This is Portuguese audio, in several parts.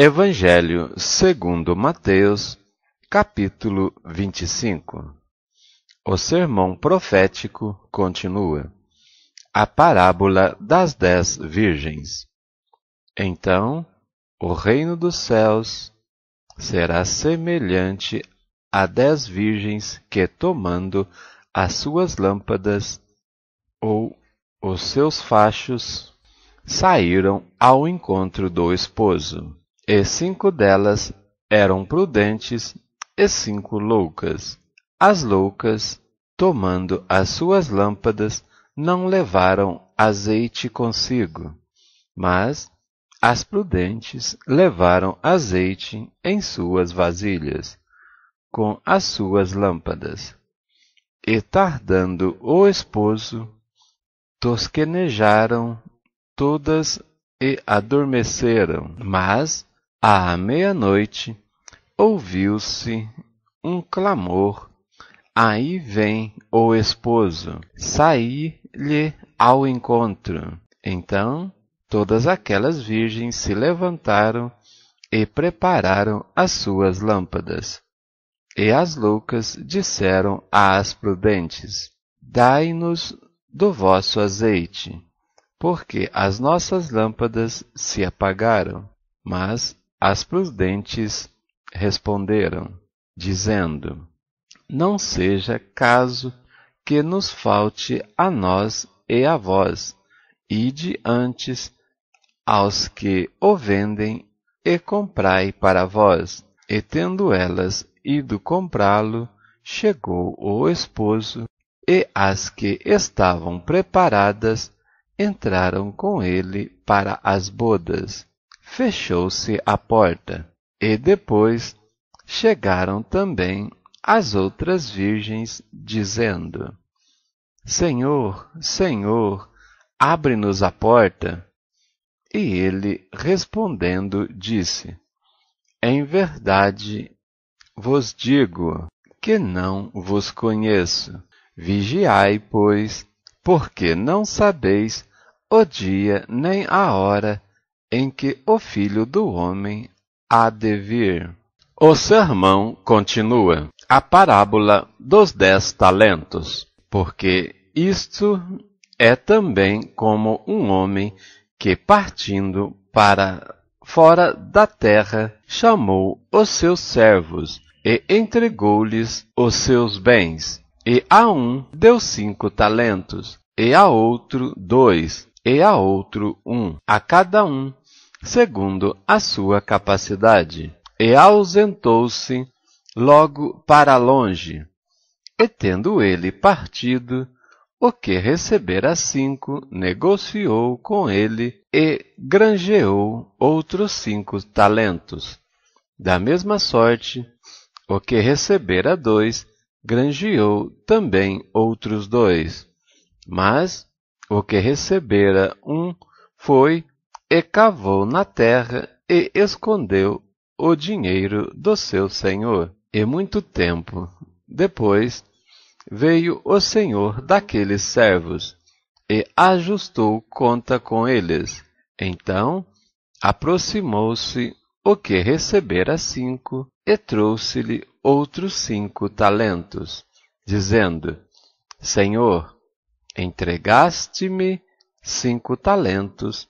Evangelho segundo Mateus, capítulo 25. O sermão profético continua. A parábola das 10 virgens. Então, o reino dos céus será semelhante a 10 virgens que, tomando as suas lâmpadas ou os seus fachos, saíram ao encontro do esposo. E 5 delas eram prudentes e 5 loucas. As loucas, tomando as suas lâmpadas, não levaram azeite consigo, mas as prudentes levaram azeite em suas vasilhas, com as suas lâmpadas. E tardando o esposo, tosquenejaram todas e adormeceram. Mas, à meia-noite, ouviu-se um clamor: aí vem o esposo, saí-lhe ao encontro. Então, todas aquelas virgens se levantaram e prepararam as suas lâmpadas. E as loucas disseram às prudentes: dai-nos do vosso azeite, porque as nossas lâmpadas se apagaram. Mas as prudentes responderam, dizendo: não seja caso que nos falte a nós e a vós, ide antes aos que o vendem e comprai para vós. E tendo elas ido comprá-lo, chegou o esposo, e as que estavam preparadas entraram com ele para as bodas. Fechou-se a porta, e depois chegaram também as outras virgens, dizendo: Senhor, Senhor, abre-nos a porta. E ele, respondendo, disse: em verdade vos digo que não vos conheço. Vigiai, pois, porque não sabeis o dia nem a hora em que o Filho do Homem há de vir. O sermão continua. A parábola dos 10 talentos. Porque isto é também como um homem que, partindo para fora da terra, chamou os seus servos e entregou-lhes os seus bens. E a um deu 5 talentos, e a outro 2, e a outro 1, a cada um, segundo a sua capacidade. E ausentou-se logo para longe. E tendo ele partido, o que recebera 5, negociou com ele e granjeou outros 5 talentos. Da mesma sorte, o que recebera 2, granjeou também outros 2. Mas o que recebera 1 foi e cavou na terra e escondeu o dinheiro do seu senhor. E muito tempo depois veio o senhor daqueles servos e ajustou conta com eles. Então aproximou-se o que recebera 5 e trouxe-lhe outros 5 talentos, dizendo: Senhor, entregaste-me 5 talentos,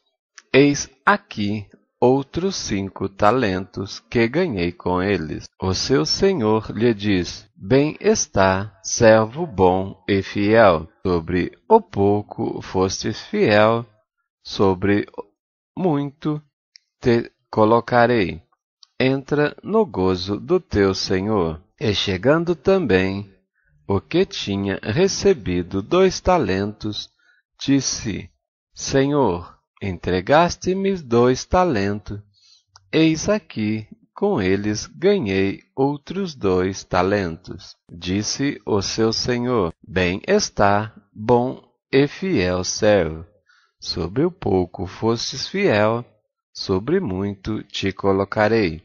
eis aqui outros 5 talentos que ganhei com eles. O seu senhor lhe diz: bem está, servo bom e fiel. Sobre o pouco fostes fiel, sobre muito te colocarei. Entra no gozo do teu senhor. E chegando também o que tinha recebido 2 talentos, disse: Senhor, entregaste-me 2 talentos, eis aqui, com eles ganhei outros 2 talentos. Disse o seu senhor: bem está, bom e fiel servo. Sobre o pouco fostes fiel, sobre muito te colocarei.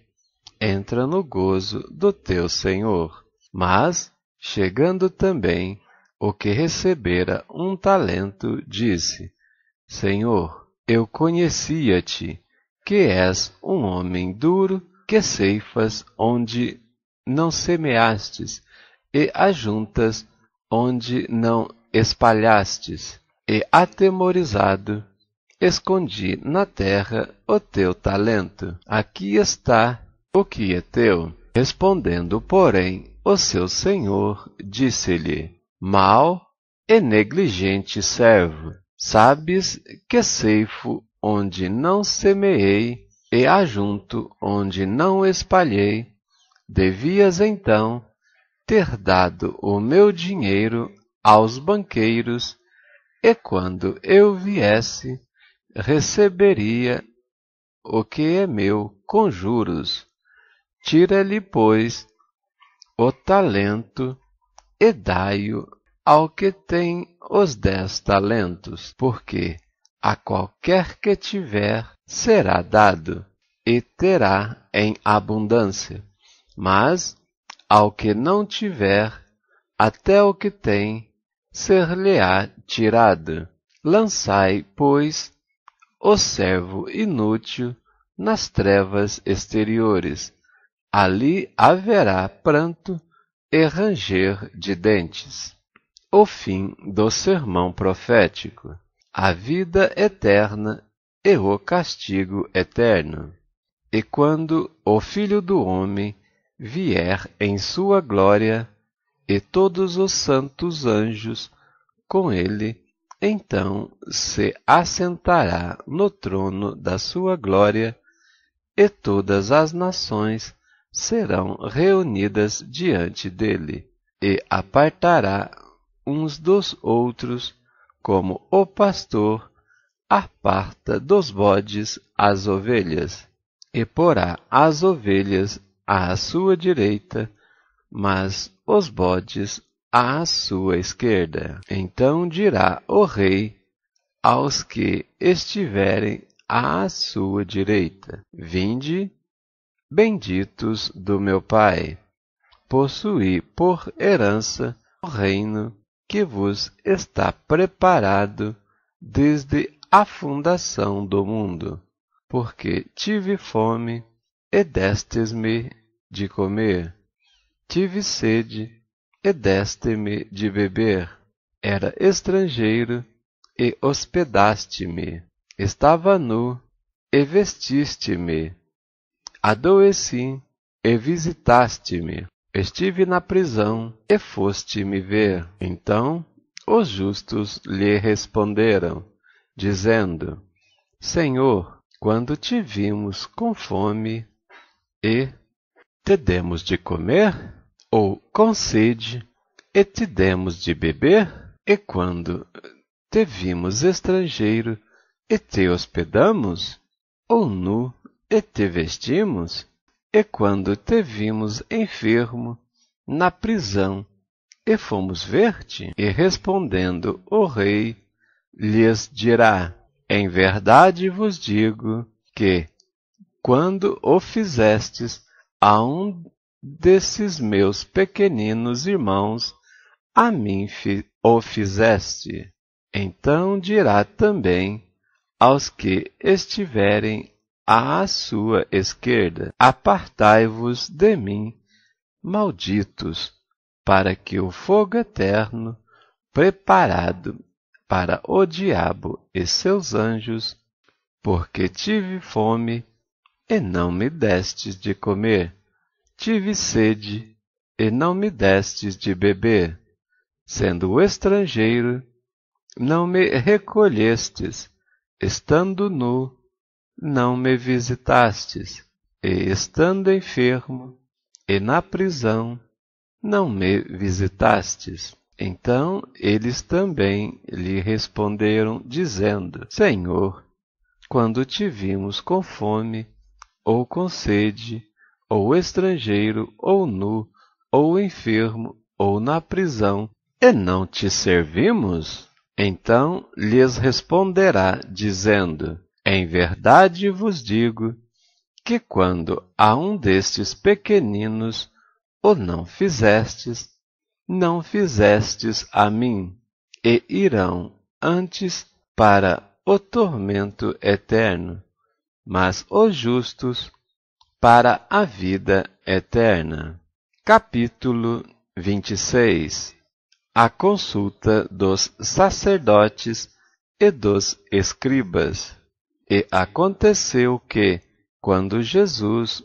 Entra no gozo do teu senhor. Mas, chegando também o que recebera 1 talento, disse: Senhor, eu conhecia-te, que és um homem duro, que ceifas onde não semeastes, e ajuntas onde não espalhastes, e atemorizado, escondi na terra o teu talento. Aqui está o que é teu. Respondendo, porém, o seu senhor disse-lhe: Mau e negligente servo, sabes que ceifo onde não semeei e ajunto onde não espalhei. Devias então ter dado o meu dinheiro aos banqueiros, e quando eu viesse, receberia o que é meu com juros. Tira-lhe, pois, o talento e dai-o ao que tem os 10 talentos, porque a qualquer que tiver será dado, e terá em abundância. Mas ao que não tiver, até o que tem, ser-lhe-á tirado. Lançai, pois, o servo inútil nas trevas exteriores. Ali haverá pranto e ranger de dentes. O fim do sermão profético: a vida eterna e o castigo eterno. E quando o Filho do Homem vier em sua glória, e todos os santos anjos com ele, então se assentará no trono da sua glória, e todas as nações serão reunidas diante dele, e apartará uns dos outros, como o pastor aparta dos bodes as ovelhas, e porá as ovelhas à sua direita, mas os bodes à sua esquerda. Então dirá o rei aos que estiverem à sua direita: Vinde, benditos do meu Pai, possuí por herança o reino que vos está preparado desde a fundação do mundo. Porque tive fome e destes-me de comer, tive sede e deste-me de beber, era estrangeiro e hospedaste-me, estava nu e vestiste-me, adoeci e visitaste-me, estive na prisão e foste-me ver. Então os justos lhe responderam, dizendo: Senhor, quando te vimos com fome e te demos de comer, ou com sede e te demos de beber? E quando te vimos estrangeiro e te hospedamos, ou nu e te vestimos? E quando te vimos enfermo na prisão e fomos ver-te? E respondendo o rei, lhes dirá: Em verdade vos digo que, quando o fizestes a um desses meus pequeninos irmãos, a mim o fizeste. Então dirá também aos que estiverem à sua esquerda: Apartai-vos de mim, malditos, para que o fogo eterno, preparado para o diabo e seus anjos, porque tive fome e não me destes de comer, tive sede e não me destes de beber, sendo estrangeiro, não me recolhestes, estando nu, não me visitastes, e estando enfermo e na prisão, não me visitastes. Então eles também lhe responderam, dizendo: Senhor, quando te vimos com fome, ou com sede, ou estrangeiro, ou nu, ou enfermo, ou na prisão, e não te servimos? Então lhes responderá, dizendo: Em verdade vos digo que quando a um destes pequeninos o não fizestes, não fizestes a mim. E irão antes para o tormento eterno, mas os justos para a vida eterna. Capítulo 26. A consulta dos sacerdotes e dos escribas. E aconteceu que, quando Jesus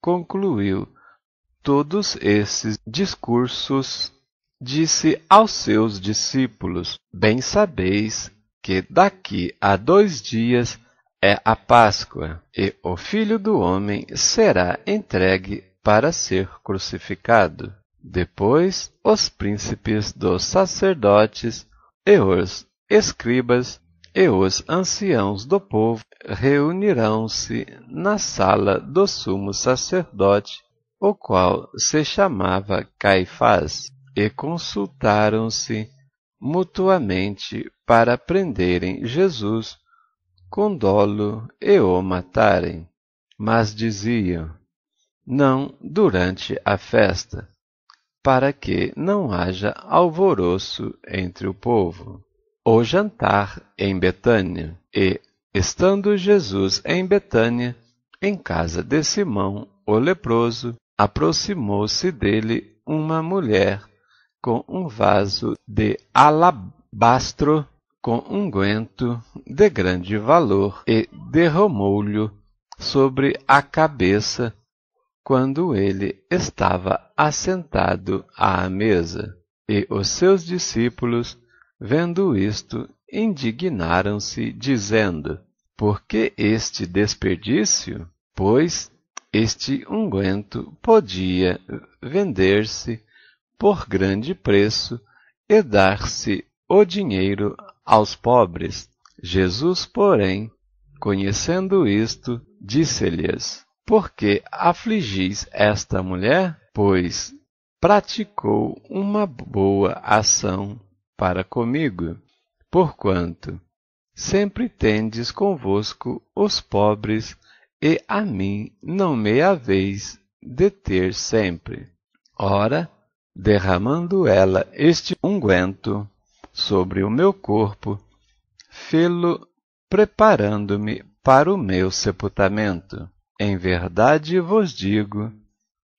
concluiu todos esses discursos, disse aos seus discípulos: Bem sabeis que daqui a 2 dias é a Páscoa, e o Filho do Homem será entregue para ser crucificado. Depois, os príncipes dos sacerdotes e os escribas e os anciãos do povo reunirão-se na sala do sumo sacerdote, o qual se chamava Caifás, e consultaram-se mutuamente para prenderem Jesus com dolo e o matarem. Mas diziam: não durante a festa, para que não haja alvoroço entre o povo. O jantar em Betânia. E, estando Jesus em Betânia, em casa de Simão, o leproso, aproximou-se dele uma mulher com um vaso de alabastro com unguento de grande valor e derramou-lhe sobre a cabeça quando ele estava assentado à mesa. E os seus discípulos, vendo isto, indignaram-se, dizendo: Por que este desperdício? Pois este unguento podia vender-se por grande preço e dar-se o dinheiro aos pobres. Jesus, porém, conhecendo isto, disse-lhes: Por que afligis esta mulher? Pois praticou uma boa ação para comigo, porquanto sempre tendes convosco os pobres, e a mim não me haveis de ter sempre. Ora, derramando ela este unguento sobre o meu corpo, fê-lo preparando-me para o meu sepultamento. Em verdade vos digo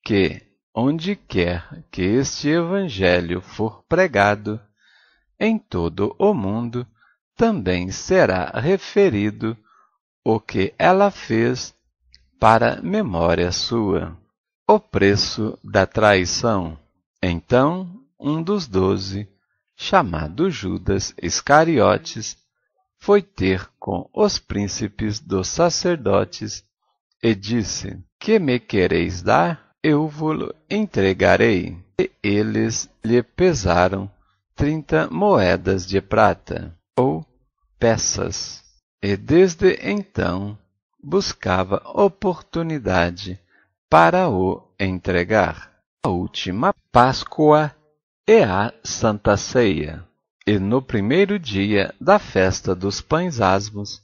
que, onde quer que este evangelho for pregado, em todo o mundo, também será referido o que ela fez para memória sua. O preço da traição. Então, um dos 12, chamado Judas Iscariotes, foi ter com os príncipes dos sacerdotes e disse: Que me quereis dar? Eu vos entregarei. E eles lhe pesaram 30 moedas de prata, ou peças, e desde então buscava oportunidade para o entregar. A última Páscoa e a Santa Ceia. E no primeiro dia da festa dos pães asmos,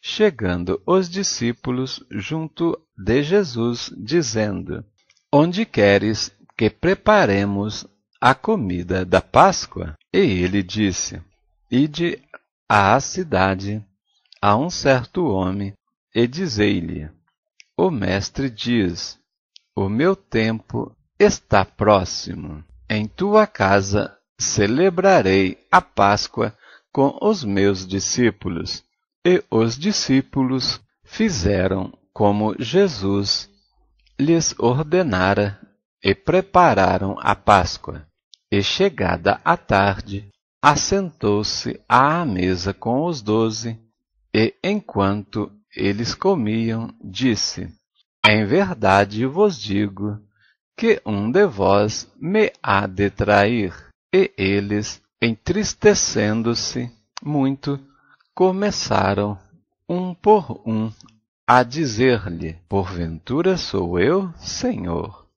chegando os discípulos junto de Jesus, dizendo: Onde queres que preparemos a comida da Páscoa? E ele disse: Ide à cidade, a um certo homem, e dizei-lhe: O mestre diz: O meu tempo está próximo. Em tua casa celebrarei a Páscoa com os meus discípulos. E os discípulos fizeram como Jesus lhes ordenara e prepararam a Páscoa. E chegada a tarde, assentou-se à mesa com os 12, e enquanto eles comiam, disse: Em verdade vos digo que um de vós me há de trair. E eles, entristecendo-se muito, começaram, um por um, a dizer-lhe: Porventura sou eu, Senhor?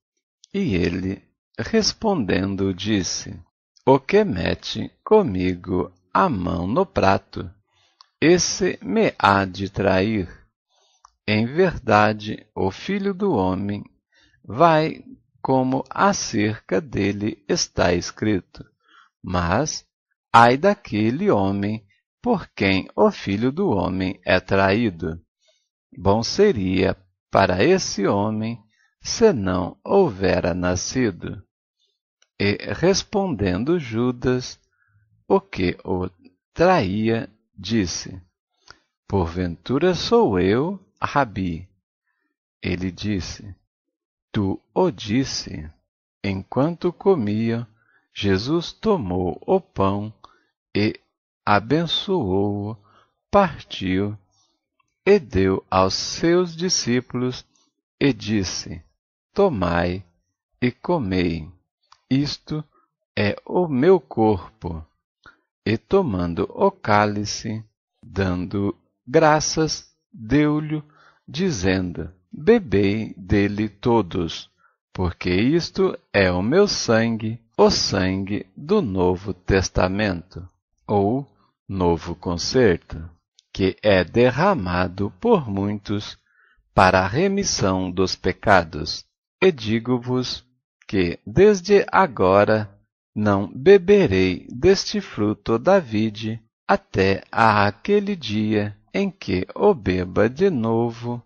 E ele, respondendo, disse: O que mete comigo a mão no prato, esse me há de trair. Em verdade, o Filho do Homem vai como acerca dele está escrito. Mas, ai daquele homem por quem o Filho do Homem é traído. Bom seria para esse homem se não houvera nascido. E respondendo Judas, o que o traía, disse: Porventura sou eu, Rabi? Ele disse: Tu o disse. Enquanto comia, Jesus tomou o pão e, abençoou-o, partiu e deu aos seus discípulos e disse: Tomai e comei, isto é o meu corpo. E tomando o cálice, dando graças, deu-lhe, dizendo: Bebei dele todos, porque isto é o meu sangue, o sangue do Novo Testamento, ou Novo Concerto, que é derramado por muitos para a remissão dos pecados. E digo-vos que, desde agora, não beberei deste fruto da vide, até àquele dia em que o beba de novo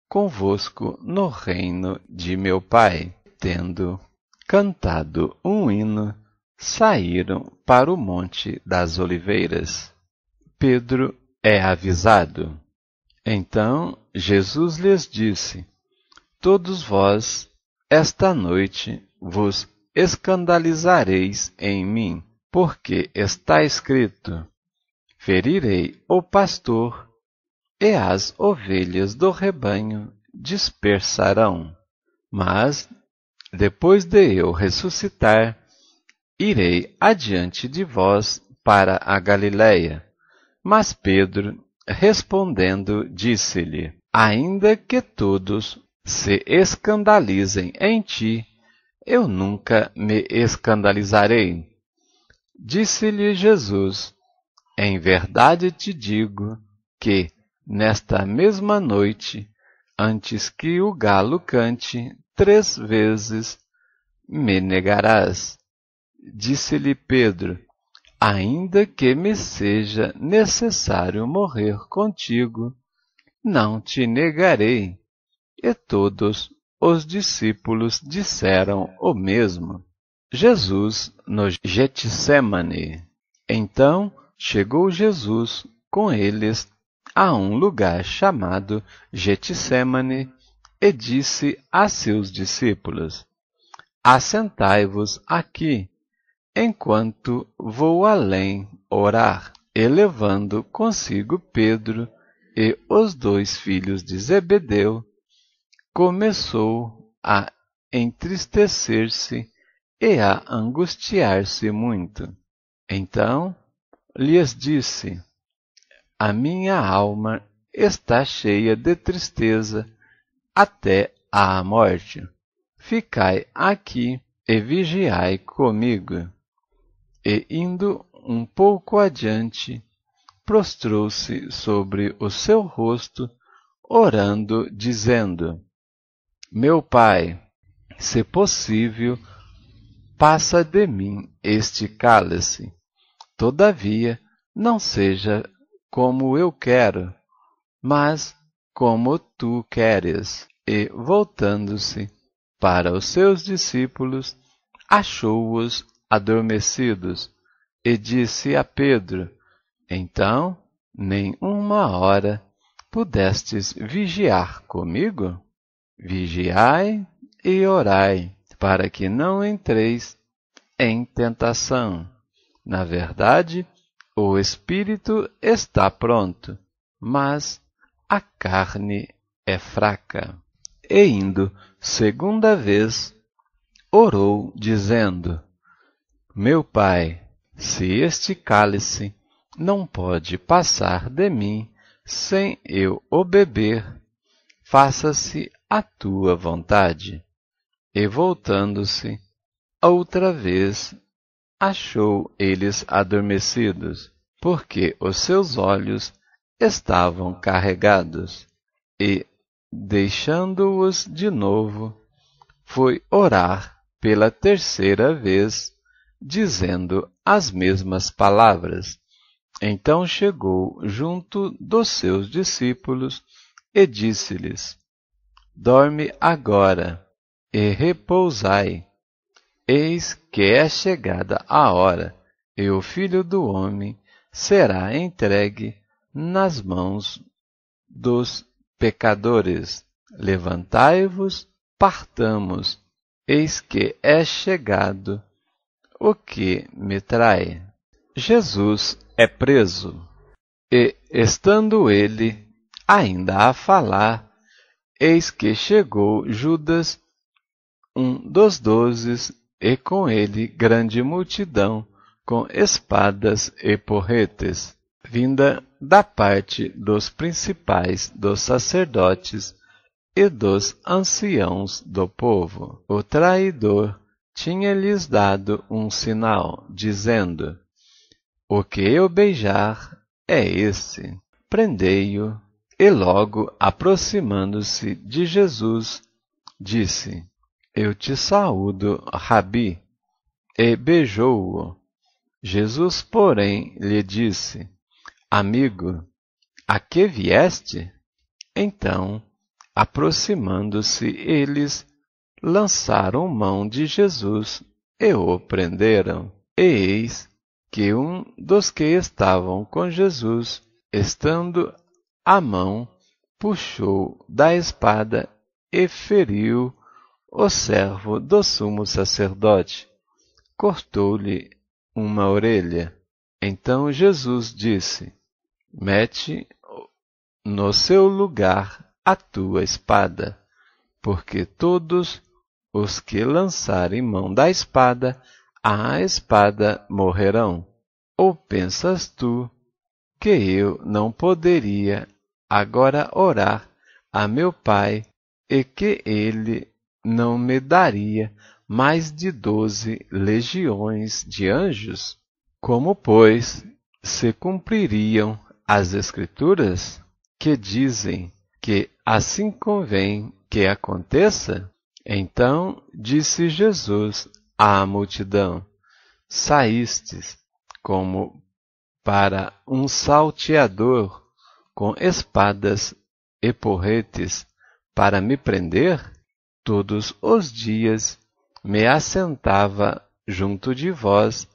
convosco no reino de meu Pai. Tendo cantado um hino, saíram para o Monte das Oliveiras. Pedro é avisado. Então Jesus lhes disse: Todos vós, esta noite, vos escandalizareis em mim, porque está escrito: Ferirei o pastor, e as ovelhas do rebanho dispersarão. Mas, depois de eu ressuscitar, irei adiante de vós para a Galiléia. Mas Pedro, respondendo, disse-lhe: Ainda que todos se escandalizem em ti, eu nunca me escandalizarei. Disse-lhe Jesus: Em verdade te digo que, nesta mesma noite, antes que o galo cante 3 vezes, me negarás. Disse-lhe Pedro: Ainda que me seja necessário morrer contigo, não te negarei. E todos os discípulos disseram o mesmo. Jesus no Getsêmani. Então chegou Jesus com eles a um lugar chamado Getsêmani e disse a seus discípulos: Assentai-vos aqui, enquanto vou além orar. E levando consigo Pedro e os 2 filhos de Zebedeu, começou a entristecer-se e a angustiar-se muito. Então lhes disse: A minha alma está cheia de tristeza até à morte. Ficai aqui e vigiai comigo. E indo um pouco adiante, prostrou-se sobre o seu rosto, orando, dizendo: Meu Pai, se possível, passa de mim este cálice. Todavia, não seja como eu quero, mas como tu queres. E, voltando-se para os seus discípulos, achou-os adormecidos, e disse a Pedro: Então, nem uma hora pudestes vigiar comigo? Vigiai e orai, para que não entreis em tentação. Na verdade, o espírito está pronto, mas a carne é fraca. E indo segunda vez, orou, dizendo: Meu Pai, se este cálice não pode passar de mim sem eu o beber, faça-se a tua vontade. E voltando-se outra vez, achou eles adormecidos, porque os seus olhos estavam carregados. E, deixando-os de novo, foi orar pela 3ª vez, dizendo as mesmas palavras. Então chegou junto dos seus discípulos e disse-lhes: Dorme agora e repousai. Eis que é chegada a hora, e o Filho do homem será entregue nas mãos dos pecadores. Levantai-vos, partamos, eis que é chegado o que me trai. Jesus é preso, e, estando ele ainda a falar, eis que chegou Judas, um dos 12, e com ele grande multidão, com espadas e porretes, vinda da parte dos principais dos sacerdotes e dos anciãos do povo. O traidor tinha-lhes dado um sinal, dizendo: O que eu beijar é esse. Prendei-o. E logo, aproximando-se de Jesus, disse: Eu te saúdo, Rabi, e beijou-o. Jesus, porém, lhe disse: Amigo, a que vieste? Então, aproximando-se eles, lançaram mão de Jesus e o prenderam. E eis que um dos que estavam com Jesus, estando à mão, puxou da espada e feriu o servo do sumo sacerdote. Cortou-lhe uma orelha. Então Jesus disse: Mete no seu lugar a tua espada, porque todos os que lançarem mão da espada, à espada morrerão. Ou pensas tu que eu não poderia agora orar a meu Pai, e que ele não me daria mais de 12 legiões de anjos? Como, pois, se cumpririam as Escrituras, que dizem que assim convém que aconteça? Então disse Jesus à multidão: Saístes como para um salteador com espadas e porretes para me prender? Todos os dias me assentava junto de vós,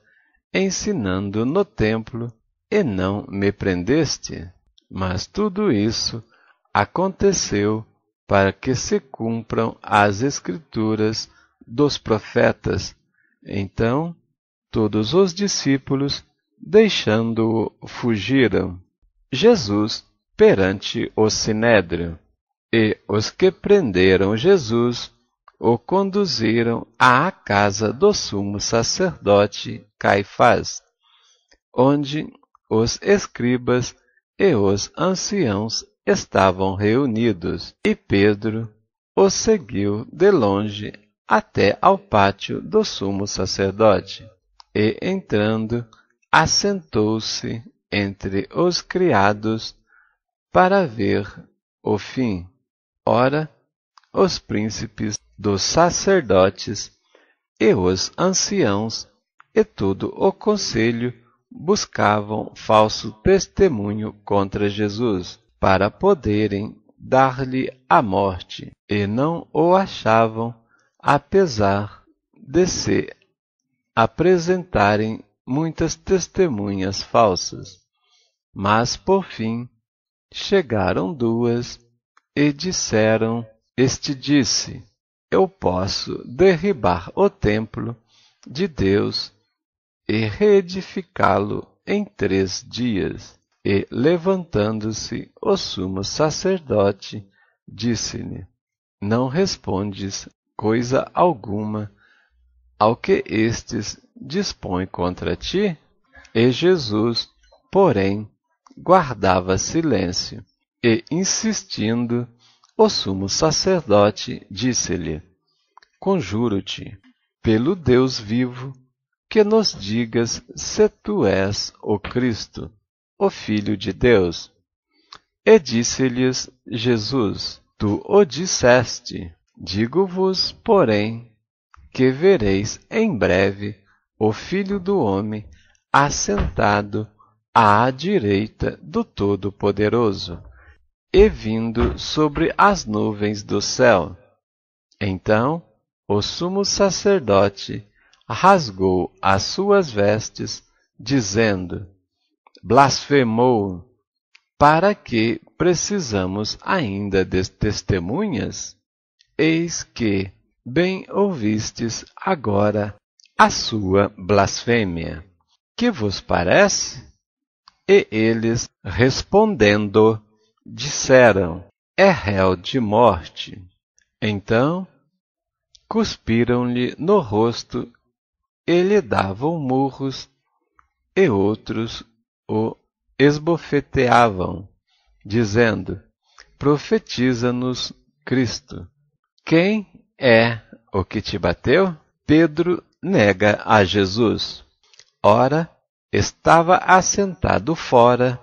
ensinando no templo, e não me prendeste? Mas tudo isso aconteceu para que se cumpram as Escrituras dos profetas. Então todos os discípulos, deixando-o, fugiram. Jesus perante o sinédrio. E os que prenderam Jesus o conduziram à casa do sumo sacerdote Caifás, onde os escribas e os anciãos estavam reunidos, e Pedro o seguiu de longe até ao pátio do sumo sacerdote, e, entrando, assentou-se entre os criados para ver o fim. Ora, os príncipes dos sacerdotes e os anciãos e todo o conselho buscavam falso testemunho contra Jesus, para poderem dar-lhe a morte, e não o achavam, apesar de se apresentarem muitas testemunhas falsas. Mas, por fim, chegaram 2 e disseram: Este disse: Eu posso derribar o templo de Deus e reedificá-lo em 3 dias. E, levantando-se o sumo sacerdote, disse-lhe: Não respondes coisa alguma ao que estes dispõem contra ti? E Jesus, porém, guardava silêncio. E, insistindo, o sumo sacerdote disse-lhe: Conjuro-te, pelo Deus vivo, que nos digas se tu és o Cristo, o Filho de Deus. E disse-lhes Jesus: Tu o disseste. Digo-vos, porém, que vereis em breve o Filho do homem assentado à direita do Todo-Poderoso, e vindo sobre as nuvens do céu. Então o sumo sacerdote rasgou as suas vestes, dizendo: Blasfemou! Para que precisamos ainda de testemunhas? Eis que bem ouvistes agora a sua blasfêmia. Que vos parece? E eles, respondendo, disseram: É réu de morte. Então cuspiram-lhe no rosto e lhe davam murros, e outros o esbofeteavam, dizendo: Profetiza-nos, Cristo. Quem é o que te bateu? Pedro nega a Jesus. Ora, estava assentado fora,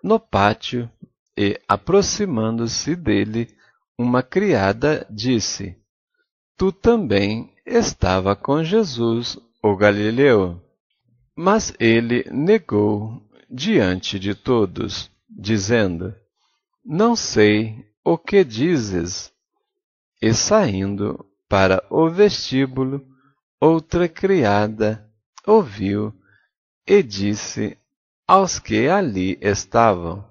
no pátio, e, aproximando-se dele, uma criada disse: Tu também estava com Jesus, o Galileu. Mas ele negou diante de todos, dizendo: Não sei o que dizes. E saindo para o vestíbulo, outra criada ouviu e disse aos que ali estavam: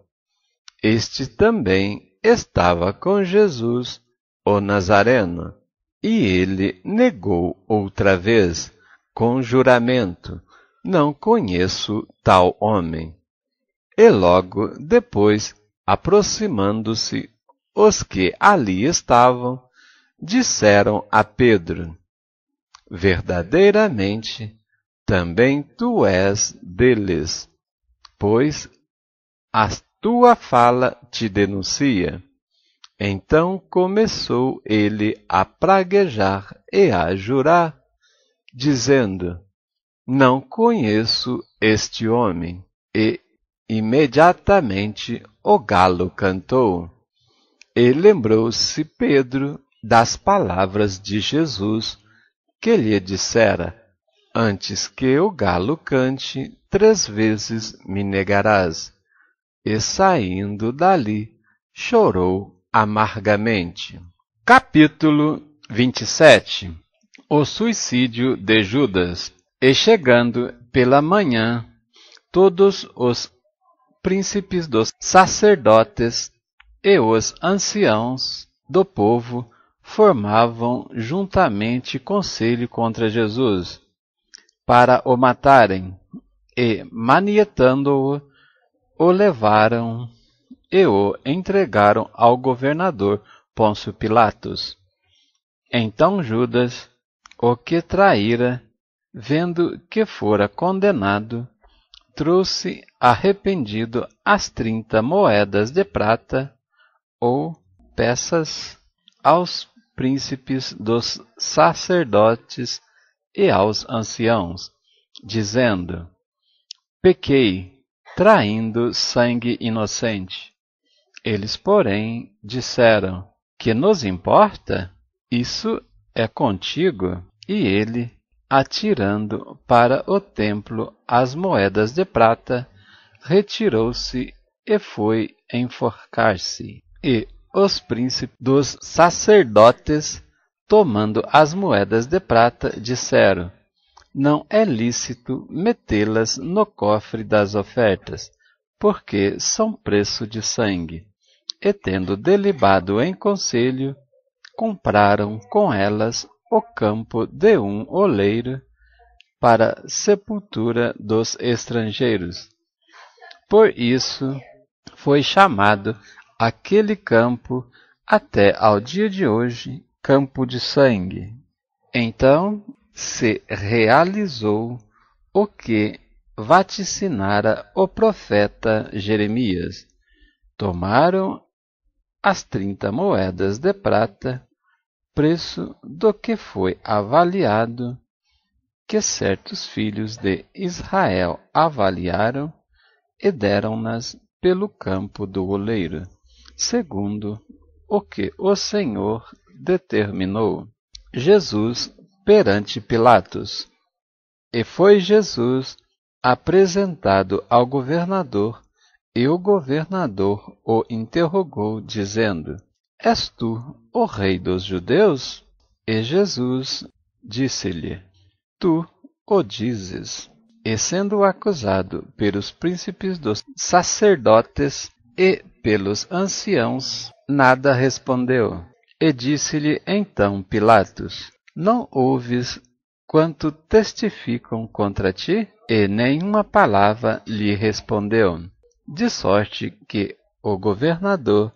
Este também estava com Jesus, o Nazareno. E ele negou outra vez, com juramento: Não conheço tal homem. E logo depois, aproximando-se os que ali estavam, disseram a Pedro: Verdadeiramente, também tu és deles, pois a tua fala te denuncia. Então começou ele a praguejar e a jurar, dizendo: Não conheço este homem. E imediatamente o galo cantou. E lembrou-se Pedro das palavras de Jesus, que lhe dissera: Antes que o galo cante, 3 vezes me negarás. E saindo dali, chorou amargamente. Capítulo 27. O suicídio de Judas. E chegando pela manhã, todos os príncipes dos sacerdotes e os anciãos do povo formavam juntamente conselho contra Jesus, para o matarem, e, manietando-o, o levaram e o entregaram ao governador Pôncio Pilatos. Então Judas, o que traíra, vendo que fora condenado, trouxe arrependido as 30 moedas de prata, ou peças, aos príncipes dos sacerdotes e aos anciãos, dizendo: Pequei, traindo sangue inocente. Eles, porém, disseram: Que nos importa? Isso é contigo. E ele, atirando para o templo as moedas de prata, retirou-se e foi enforcar-se. E os príncipes dos sacerdotes, tomando as moedas de prata, disseram: Não é lícito metê-las no cofre das ofertas, porque são preço de sangue. E tendo delibado em conselho, compraram com elas o campo de um oleiro para sepultura dos estrangeiros. Por isso foi chamado aquele campo até ao dia de hoje Campo de Sangue. Então se realizou o que vaticinara o profeta Jeremias. Tomaram as 30 moedas de prata, preço do que foi avaliado, que certos filhos de Israel avaliaram, e deram-nas pelo campo do oleiro, segundo o que o Senhor determinou. Jesus perante Pilatos. E foi Jesus apresentado ao governador E o governador o interrogou, dizendo: És tu o rei dos judeus? E Jesus disse-lhe: Tu o dizes. E sendo acusado pelos príncipes dos sacerdotes e pelos anciãos, nada respondeu. E disse-lhe então Pilatos: Não ouves quanto testificam contra ti? E nenhuma palavra lhe respondeu. De sorte que o governador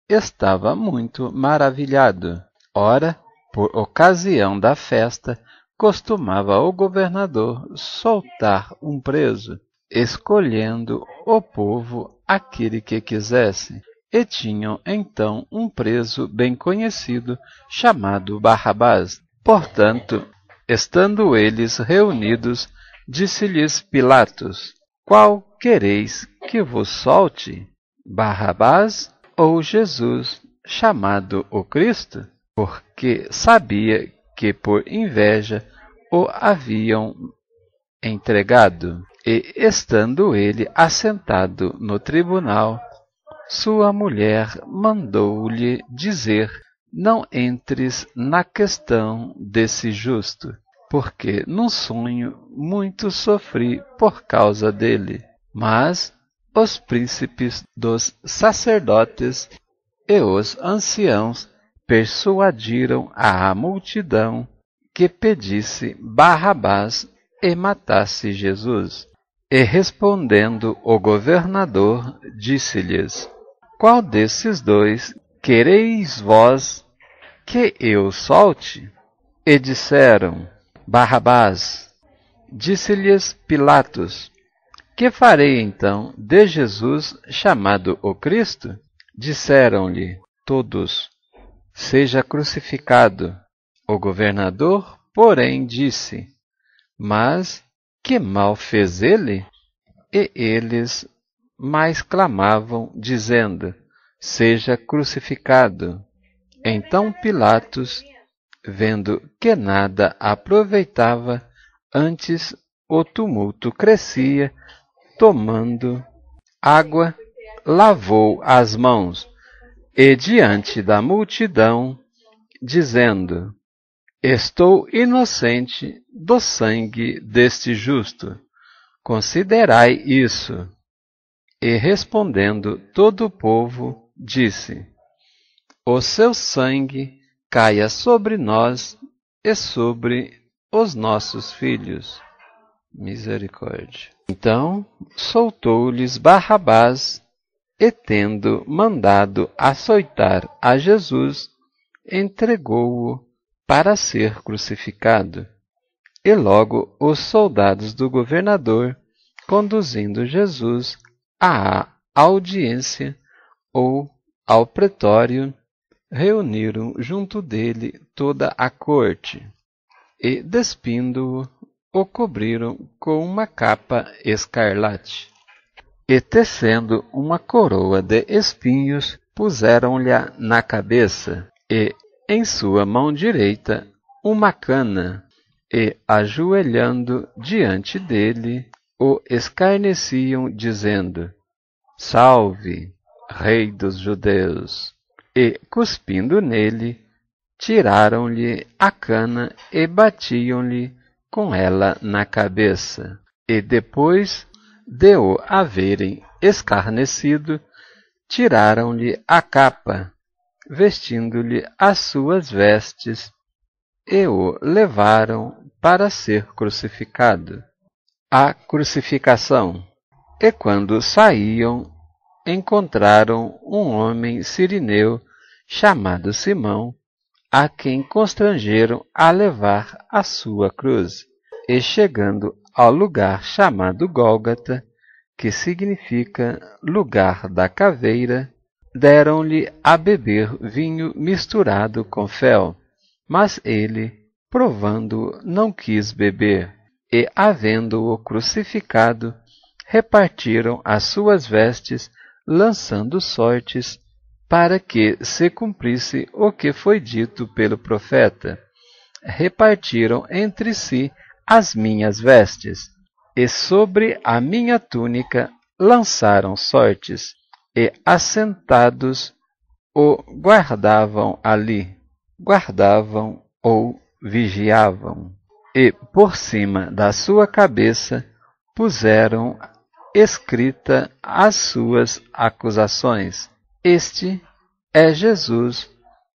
estava muito maravilhado. Ora, por ocasião da festa, costumava o governador soltar um preso, escolhendo o povo aquele que quisesse. E tinham então um preso bem conhecido, chamado Barrabás. Portanto, estando eles reunidos, disse-lhes Pilatos: Qual quereis que vos solte? Barrabás ou Jesus, chamado o Cristo? Porque sabia que por inveja o haviam entregado. E, estando ele assentado no tribunal, sua mulher mandou-lhe dizer: Não entres na questão desse justo, porque num sonho muito sofri por causa dele. Mas os príncipes dos sacerdotes e os anciãos persuadiram a multidão que pedisse Barrabás e matasse Jesus. E respondendo o governador, disse-lhes: Qual desses dois quereis vós que eu solte? E disseram: Barrabás. Disse-lhes Pilatos: Que farei então de Jesus chamado o Cristo? Disseram-lhe todos: Seja crucificado. O governador, porém, disse: Mas que mal fez ele? E eles mais clamavam, dizendo: Seja crucificado. Então Pilatos, vendo que nada aproveitava, antes o tumulto crescia, tomando água, lavou as mãos, e diante da multidão, dizendo: Estou inocente do sangue deste justo. Considerai isso. E respondendo todo o povo, disse: O seu sangue caia sobre nós e sobre os nossos filhos. Misericórdia. Então soltou-lhes Barrabás, e tendo mandado açoitar a Jesus, entregou-o para ser crucificado. E logo os soldados do governador, conduzindo Jesus à audiência ou ao pretório, reuniram junto dele toda a corte, e, despindo-o, o cobriram com uma capa escarlate. E, tecendo uma coroa de espinhos, puseram-lhe na cabeça, e em sua mão direita uma cana, e, ajoelhando diante dele, o escarneciam, dizendo: Salve, Rei dos Judeus! E, cuspindo nele, tiraram-lhe a cana e batiam-lhe com ela na cabeça. E depois de o haverem escarnecido, tiraram-lhe a capa, vestindo-lhe as suas vestes, e o levaram para ser crucificado. A crucificação. E quando saíam, encontraram um homem cireneu chamado Simão, a quem constrangeram a levar a sua cruz. E chegando ao lugar chamado Gólgota, que significa lugar da caveira, deram-lhe a beber vinho misturado com fel. Mas ele, provando, não quis beber. E, havendo-o crucificado, repartiram as suas vestes, lançando sortes, para que se cumprisse o que foi dito pelo profeta: Repartiram entre si as minhas vestes, e sobre a minha túnica lançaram sortes, e assentados o guardavam ali, guardavam ou vigiavam, e por cima da sua cabeça puseram escrita as suas acusações: Este é Jesus,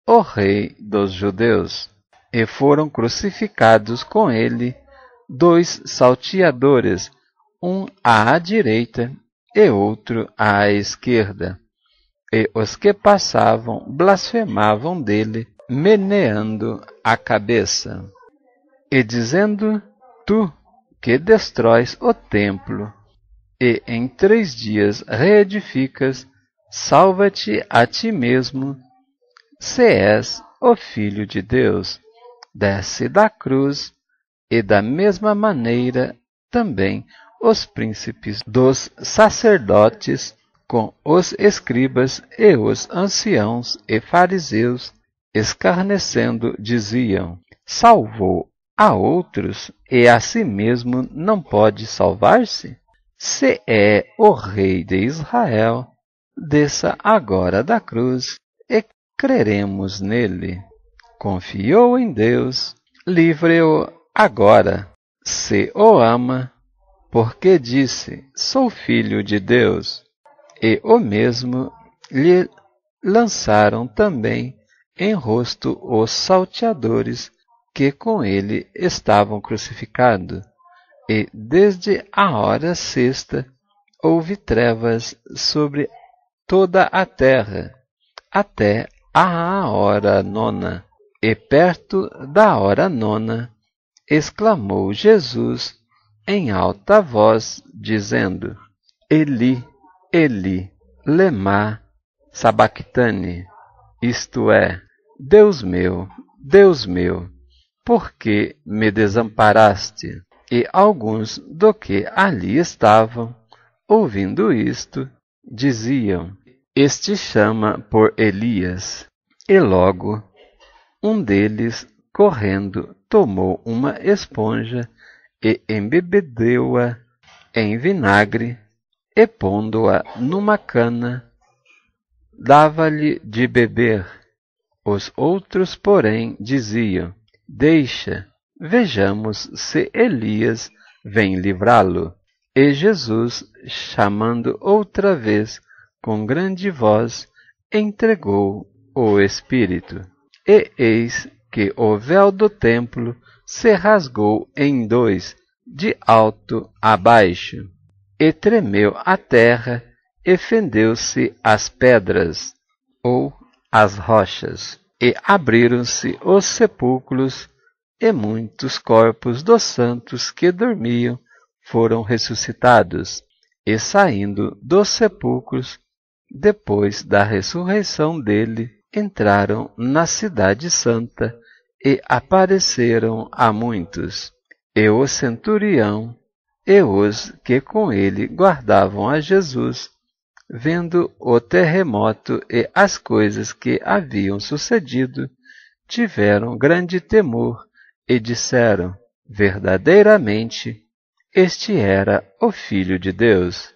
o Rei dos Judeus. E foram crucificados com ele 2 salteadores, um à direita e outro à esquerda. E os que passavam blasfemavam dele, meneando a cabeça, e dizendo: Tu que destróis o templo, e em 3 dias reedificas, salva-te a ti mesmo, se és o Filho de Deus. Desce da cruz, e da mesma maneira também os príncipes dos sacerdotes, com os escribas e os anciãos e fariseus, escarnecendo, diziam: Salvou a outros, e a si mesmo não pode salvar-se? Se é o Rei de Israel, desça agora da cruz, e creremos nele. Confiou em Deus, livre-o agora, se o ama, porque disse: Sou filho de Deus. E o mesmo lhe lançaram também em rosto os salteadores que com ele estavam crucificados. E desde a hora sexta houve trevas sobre toda a terra, até a hora nona. E perto da hora nona, exclamou Jesus em alta voz, dizendo: Eli, Eli, lema sabactani, isto é, Deus meu, por que me desamparaste? E alguns do que ali estavam, ouvindo isto, diziam: Este chama por Elias. E logo um deles, correndo, tomou uma esponja e embebedeu-a em vinagre, e pondo-a numa cana, dava-lhe de beber. Os outros, porém, diziam: Deixa, vejamos se Elias vem livrá-lo. E Jesus, chamando outra vez com grande voz, entregou o Espírito. E eis que o véu do templo se rasgou em 2, de alto a baixo, e tremeu a terra, e fendeu-se as pedras, ou as rochas, e abriram-se os sepulcros, e muitos corpos dos santos que dormiam foram ressuscitados, e saindo dos sepulcros, depois da ressurreição dele, entraram na cidade santa e apareceram a muitos. E o centurião e os que com ele guardavam a Jesus, vendo o terremoto e as coisas que haviam sucedido, tiveram grande temor e disseram: Verdadeiramente, este era o Filho de Deus.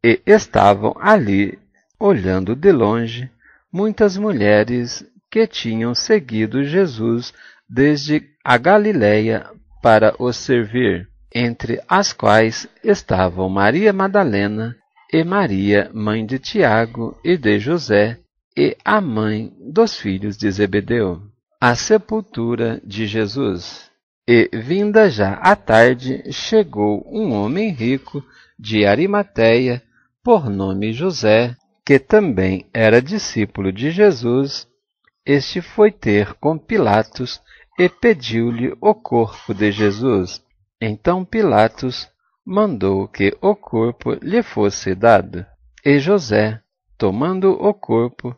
E estavam ali, olhando de longe, muitas mulheres que tinham seguido Jesus desde a Galiléia para o servir, entre as quais estavam Maria Madalena e Maria, mãe de Tiago e de José, e a mãe dos filhos de Zebedeu. A sepultura de Jesus. E, vinda já a tarde, chegou um homem rico de Arimateia, por nome José, que também era discípulo de Jesus. Este foi ter com Pilatos e pediu-lhe o corpo de Jesus. Então Pilatos mandou que o corpo lhe fosse dado. E José, tomando o corpo,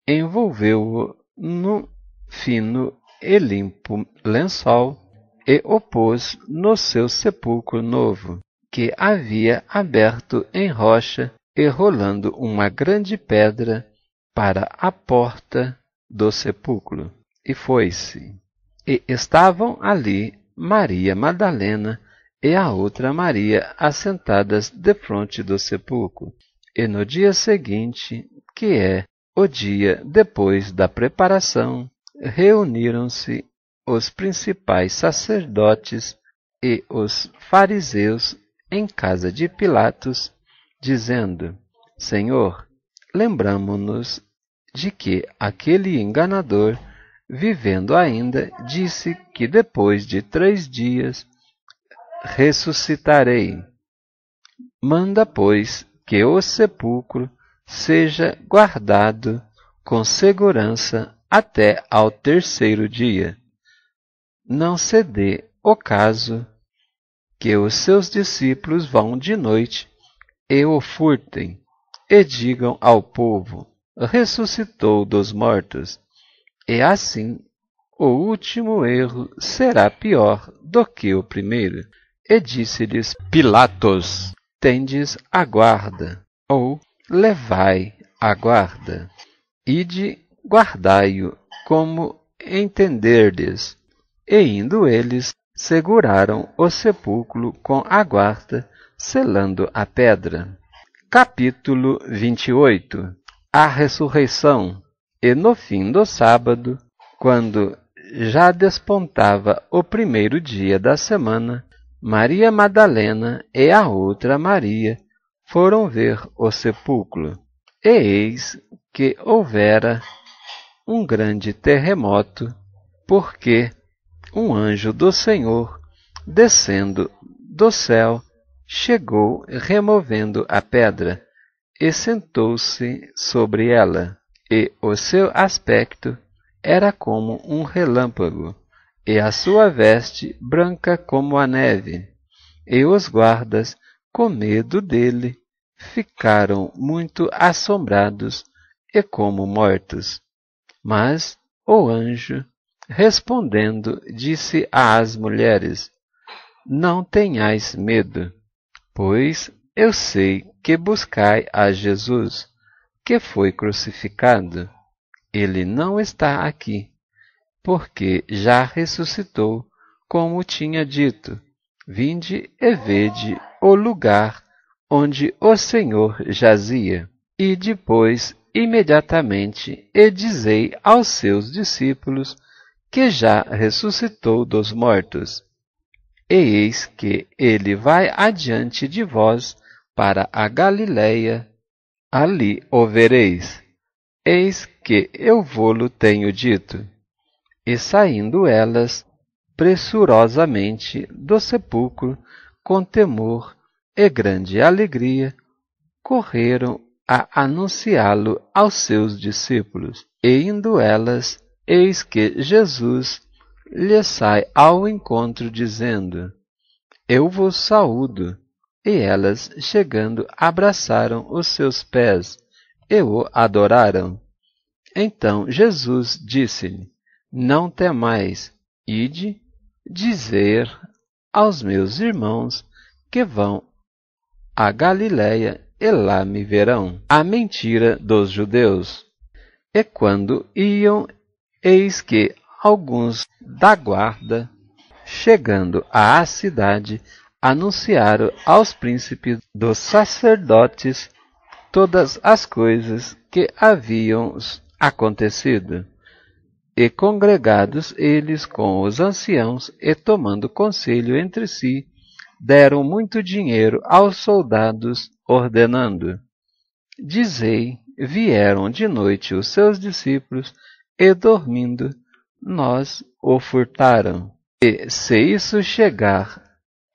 envolveu-o num fino e limpo lençol e o pôs no seu sepulcro novo, que havia aberto em rocha, e rolando uma grande pedra para a porta do sepulcro. E foi-se. E estavam ali Maria Madalena e a outra Maria assentadas defronte do sepulcro. E no dia seguinte, que é o dia depois da preparação, reuniram-se os principais sacerdotes e os fariseus em casa de Pilatos, dizendo: Senhor, lembramo-nos de que aquele enganador, vivendo ainda, disse que depois de 3 dias ressuscitarei. Manda, pois, que o sepulcro seja guardado com segurança até ao 3º dia. Não se dê o caso que os seus discípulos vão de noite e o furtem, e digam ao povo: ressuscitou dos mortos. E assim o último erro será pior do que o primeiro. E disse-lhes Pilatos: tendes a guarda, ou levai a guarda. Ide, guardai-o como entenderdes. E indo eles, seguraram o sepulcro com a guarda, selando a pedra. Capítulo 28. A ressurreição. E no fim do sábado, quando já despontava o 1º dia da semana, Maria Madalena e a outra Maria foram ver o sepulcro. E eis que houvera um grande terremoto, porque um anjo do Senhor, descendo do céu, chegou removendo a pedra, e sentou-se sobre ela. E o seu aspecto era como um relâmpago, e a sua veste branca como a neve. E os guardas, com medo dele, ficaram muito assombrados e como mortos. Mas o anjo, respondendo, disse às mulheres: não tenhais medo, pois eu sei que buscai a Jesus, que foi crucificado. Ele não está aqui, porque já ressuscitou, como tinha dito. Vinde e vede o lugar onde o Senhor jazia. E depois, imediatamente, e dizei aos seus discípulos que já ressuscitou dos mortos. E eis que ele vai adiante de vós para a Galiléia, ali o vereis. Eis que eu vô-lo tenho dito. E saindo elas pressurosamente do sepulcro, com temor e grande alegria, correram a anunciá-lo aos seus discípulos. E indo elas, eis que Jesus lhes sai ao encontro, dizendo: eu vos saúdo. E elas, chegando, abraçaram os seus pés e o adoraram. Então Jesus disse-lhe: não temais, ide dizer aos meus irmãos que vão à Galiléia e lá me verão. A mentira dos judeus. E quando iam, eis que alguns da guarda, chegando à cidade, anunciaram aos príncipes dos sacerdotes todas as coisas que haviam acontecido. E congregados eles com os anciãos, e tomando conselho entre si, deram muito dinheiro aos soldados, ordenando: dizei, vieram de noite os seus discípulos, e dormindo, nós o furtaram. E se isso chegar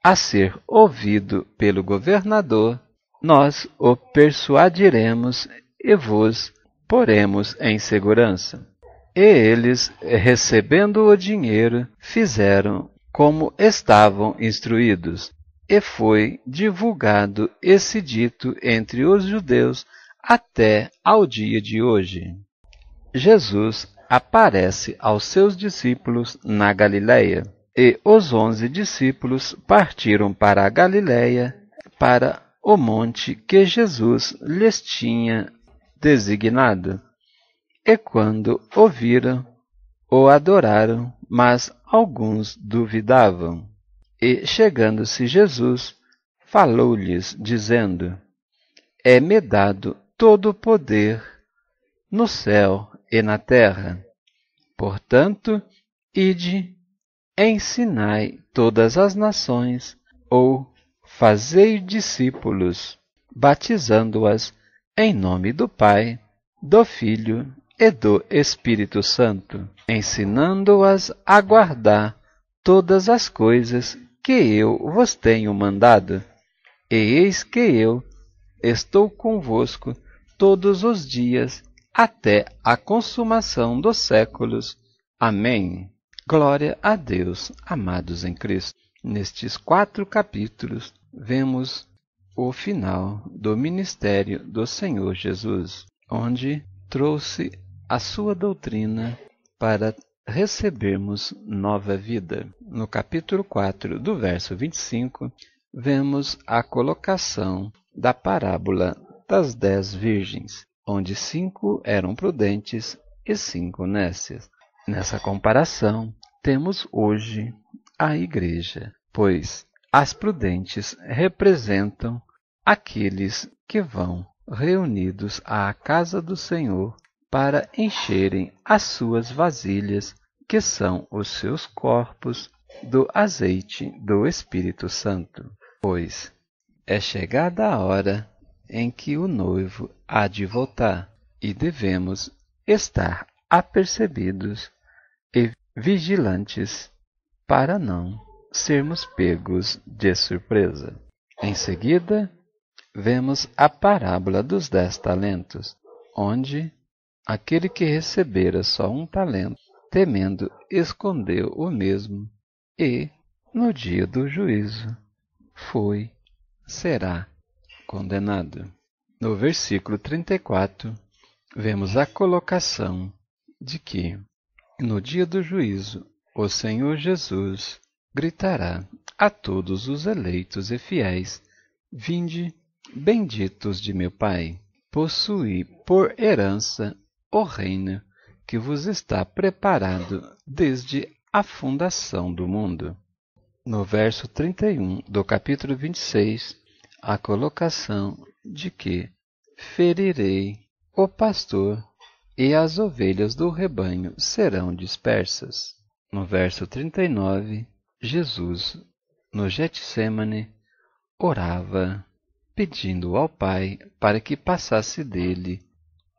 a ser ouvido pelo governador, nós o persuadiremos e vos poremos em segurança. E eles, recebendo o dinheiro, fizeram como estavam instruídos. E foi divulgado esse dito entre os judeus até ao dia de hoje. Jesus aparece aos seus discípulos na Galiléia, e os 11 discípulos partiram para a Galiléia, para o monte que Jesus lhes tinha designado. E quando o viram, o adoraram, mas alguns duvidavam. E, chegando-se Jesus, falou-lhes, dizendo: É-me dado todo o poder no céu e na terra. Portanto, ide, ensinai todas as nações, ou fazei discípulos, batizando-as em nome do Pai, do Filho e do Espírito Santo, ensinando-as a guardar todas as coisas que eu vos tenho mandado. E eis que eu estou convosco todos os dias, até a consumação dos séculos. Amém. Glória a Deus, amados em Cristo. Nestes 4 capítulos, vemos o final do ministério do Senhor Jesus, onde trouxe a sua doutrina para recebermos nova vida. No capítulo 4, do verso 25, vemos a colocação da parábola das 10 virgens, onde 5 eram prudentes e 5 nécias. Nessa comparação, temos hoje a igreja, pois as prudentes representam aqueles que vão reunidos à casa do Senhor para encherem as suas vasilhas, que são os seus corpos, do azeite do Espírito Santo. Pois é chegada a hora em que o noivo há de voltar, e devemos estar apercebidos e vigilantes para não sermos pegos de surpresa. Em seguida, vemos a parábola dos 10 talentos, onde aquele que recebera só 1 talento, temendo, escondeu o mesmo, e, no dia do juízo, será condenado. No versículo 34, vemos a colocação de que, no dia do juízo, o Senhor Jesus gritará a todos os eleitos e fiéis: Vinde, benditos de meu Pai, possuí por herança o reino que vos está preparado desde a fundação do mundo. No verso 31 do capítulo 26, a colocação de que ferirei o pastor e as ovelhas do rebanho serão dispersas. No verso 39, Jesus, no Getsêmani, orava, pedindo ao Pai para que passasse dele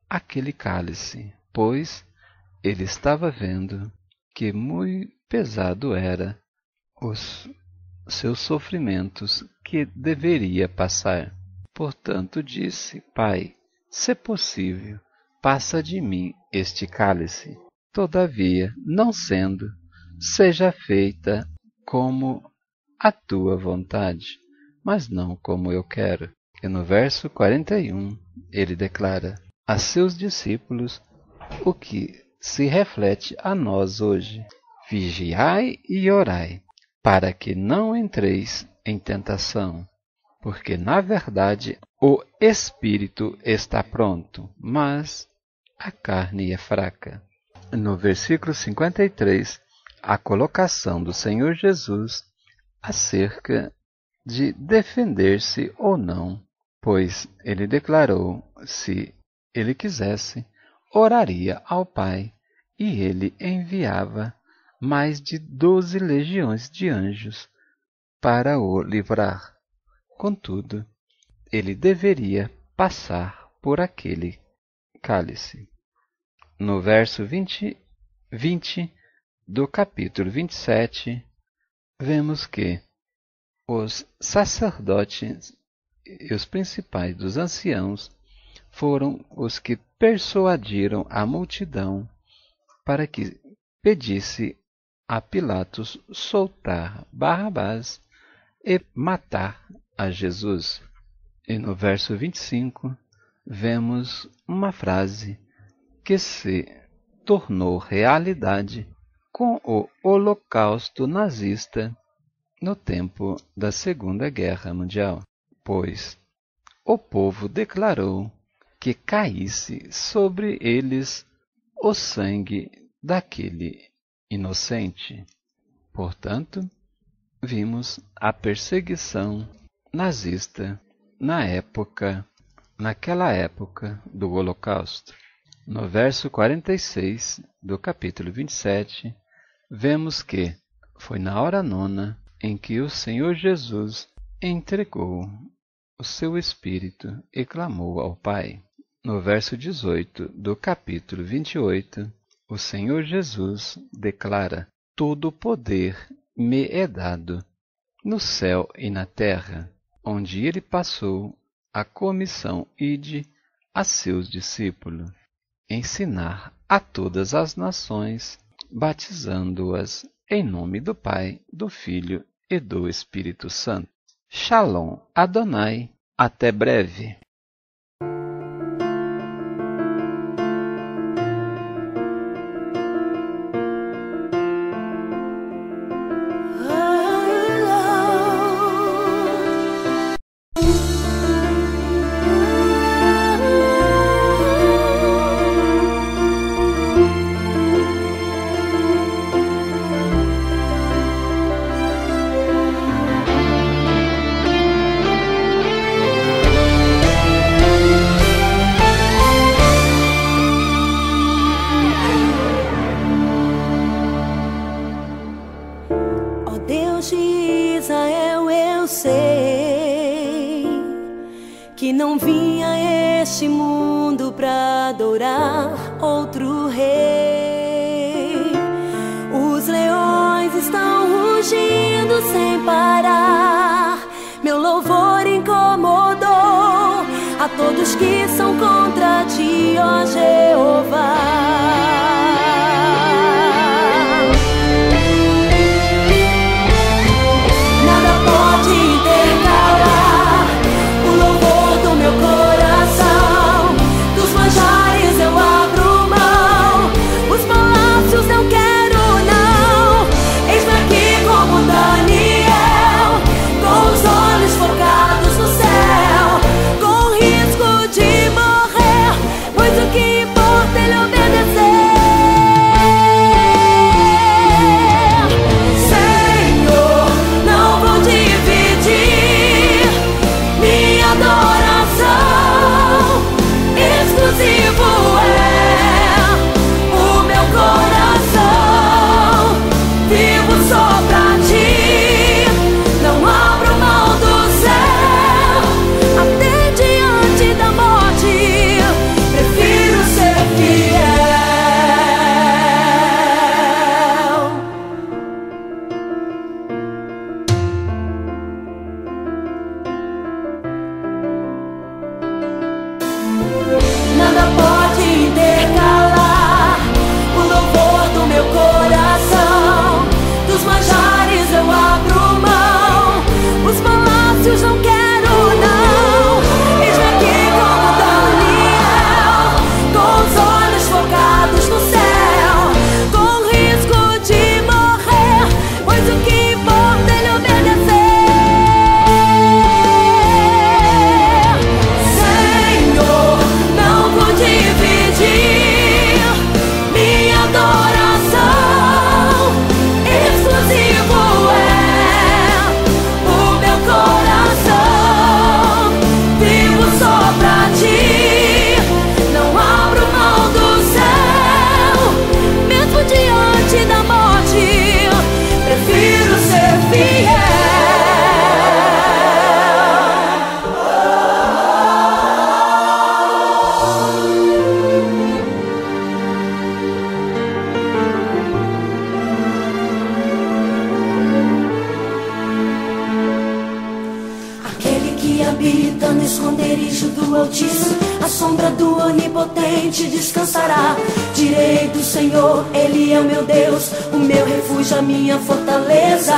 aquele cálice, pois ele estava vendo que muito pesado era os seus sofrimentos que deveria passar. Portanto, disse: Pai, se possível, passa de mim este cálice. Todavia, não sendo, seja feita como a tua vontade, mas não como eu quero. E no verso 41, ele declara a seus discípulos o que se reflete a nós hoje: Vigiai e orai, para que não entreis em tentação, porque na verdade o espírito está pronto, mas a carne é fraca. No versículo 53, a colocação do Senhor Jesus acerca de defender-se ou não, pois ele declarou: se ele quisesse, oraria ao Pai, e ele enviava mais de 12 legiões de anjos para o livrar. Contudo, ele deveria passar por aquele cálice. No verso 20 do capítulo 27, vemos que os sacerdotes e os principais dos anciãos foram os que persuadiram a multidão para que pedisse a Pilatos soltar Barrabás e matar a Jesus. E no verso 25, vemos uma frase que se tornou realidade com o Holocausto nazista no tempo da Segunda Guerra Mundial, pois o povo declarou que caísse sobre eles o sangue daquele inocente. Portanto, vimos a perseguição nazista naquela época do Holocausto. No verso 46 do capítulo 27, vemos que foi na hora nona em que o Senhor Jesus entregou o seu Espírito e clamou ao Pai. No verso 18 do capítulo 28, o Senhor Jesus declara: todo o poder me é dado, no céu e na terra, onde ele passou a comissão ide a seus discípulos, ensinar a todas as nações, batizando-as em nome do Pai, do Filho e do Espírito Santo. Shalom Adonai, até breve. Que não vim a este mundo pra adorar outro rei. Os leões estão rugindo sem parar. Meu louvor incomodou a todos que são contra ti, ó Jeová. No esconderijo do Altíssimo, a sombra do Onipotente descansará. Direi do Senhor, Ele é o meu Deus, o meu refúgio, a minha fortaleza.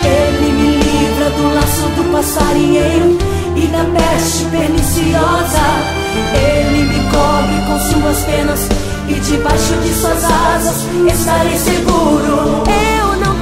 Ele me livra do laço do passarinheiro e da peste perniciosa. Ele me cobre com suas penas e debaixo de suas asas estarei seguro. Eu não